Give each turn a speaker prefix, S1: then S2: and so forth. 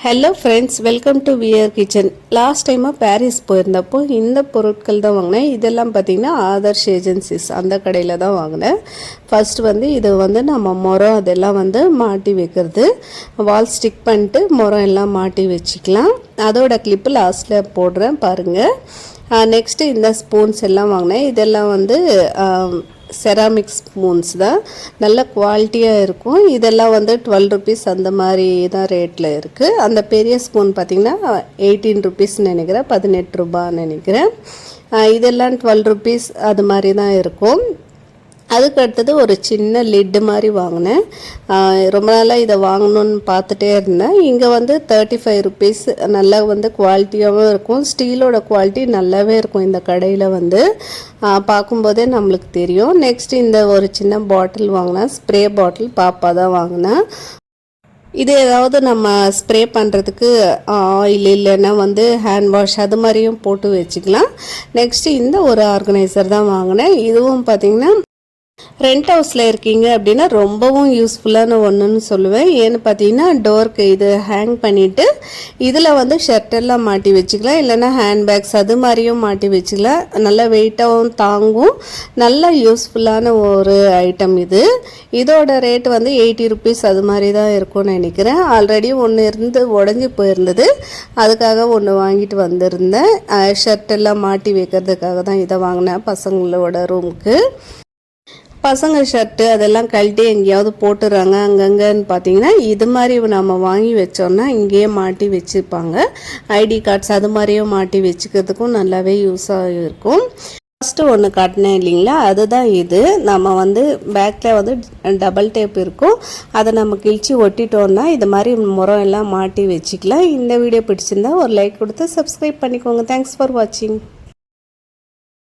S1: Hello friends, welcome to wear kitchen. Last டைமாக Paris போயிருந்தப்போ இந்த பொருட்கள் தான் வாங்கினேன். இதெல்லாம் பார்த்திங்கன்னா ஆதர்ஷ் ஏஜென்சிஸ் அந்த கடையில் தான் வாங்கினேன். ஃபர்ஸ்ட் இது நம்ம முறம் அதெல்லாம் மாட்டி வைக்கிறது, வால் ஸ்டிக் பண்ணிட்டு முறம் எல்லாம் மாட்டி வச்சுக்கலாம். அதோட கிளிப்பு லாஸ்ட்டில் போடுறேன் பாருங்கள். நெக்ஸ்ட்டு இந்த ஸ்பூன்ஸ் எல்லாம் வாங்கினேன். இதெல்லாம் செராமிக் ஸ்பூன்ஸ் தான், நல்ல குவாலிட்டியாக இருக்கும். இதெல்லாம் 12 ருபீஸ் அந்த மாதிரி தான் ரேட்டில் இருக்குது. அந்த பெரிய ஸ்பூன் பார்த்திங்கன்னா 18 ருபீஸ் நினைக்கிறேன், 18 ரூபான்னு நினைக்கிறேன். இதெல்லாம் 12 ருபீஸ் அது மாதிரி தான் இருக்கும். அதுக்கு அடுத்தது ஒரு சின்ன லிட்டு மாதிரி வாங்கினேன். ரொம்ப நாளாக இதை வாங்கணுன்னு பார்த்துட்டே இருந்தேன். இங்கே 35 ருபீஸ், நல்லா குவாலிட்டியாகவும் இருக்கும். ஸ்டீலோட குவாலிட்டி நல்லாவே இருக்கும். இந்த கடையில் பார்க்கும்போதே நம்மளுக்கு தெரியும். நெக்ஸ்ட் இந்த ஒரு சின்ன பாட்டில் வாங்கினேன், ஸ்ப்ரே பாட்டில். பாப்பா தான் வாங்கினேன். இது ஏதாவது நம்ம ஸ்ப்ரே பண்ணுறதுக்கு ஆயில் இல்லைன்னா ஹேண்ட் வாஷ் அது மாதிரியும் போட்டு வச்சுக்கலாம். நெக்ஸ்ட்டு இந்த ஒரு ஆர்கனைசர் தான் வாங்கினேன். இதுவும் பார்த்திங்கன்னா ரெண்ட் ஹவுஸில் இருக்கீங்க அப்படின்னா ரொம்பவும் யூஸ்ஃபுல்லான ஒன்றுன்னு சொல்லுவேன். ஏன்னு பார்த்தீங்கன்னா டோருக்கு இது ஹேங் பண்ணிவிட்டு இதில் ஷர்ட்டெல்லாம் மாட்டி வச்சுக்கலாம், இல்லைன்னா ஹேண்ட்பேக்ஸ் அது மாதிரியும் மாட்டி வச்சுக்கலாம். நல்லா வெயிட்டாகவும் தாங்கும், நல்ல யூஸ்ஃபுல்லான ஒரு ஐட்டம் இது. இதோட ரேட் 80 ருபீஸ் அது மாதிரி தான் இருக்கும்னு நினைக்கிறேன். ஆல்ரெடி ஒன்று உடஞ்சி போயிருந்தது, அதுக்காக ஒன்று வாங்கிட்டு வந்திருந்தேன். ஷர்ட்டெல்லாம் மாட்டி வைக்கிறதுக்காக தான் இதை வாங்கினேன் பசங்களோட ரூமுக்கு. பசங்க ஷர்ட்டு அதெல்லாம் கழட்டி எங்கேயாவது போட்டுறாங்க அங்கங்கன்னு பார்த்தீங்கன்னா இது மாதிரி நம்ம வாங்கி வச்சோன்னா இங்கேயே மாட்டி வச்சுருப்பாங்க. ஐடி கார்ட்ஸ் அது மாதிரியும் மாட்டி வச்சுக்கிறதுக்கும் நல்லாவே யூஸாக இருக்கும். ஃபஸ்ட்டு ஒன்று காட்டினேன் இல்லைங்களா, அதுதான் இது. நம்ம பேக்கில் டபுள் டேப் இருக்கும், அதை நம்ம கிழிச்சு ஒட்டிட்டோன்னா இது மாதிரி முறம் எல்லாம் மாட்டி வச்சுக்கலாம். இந்த வீடியோ பிடிச்சிருந்தா ஒரு லைக் கொடுத்து சப்ஸ்கிரைப் பண்ணிக்கோங்க. தேங்க்ஸ் ஃபார் வாட்சிங்.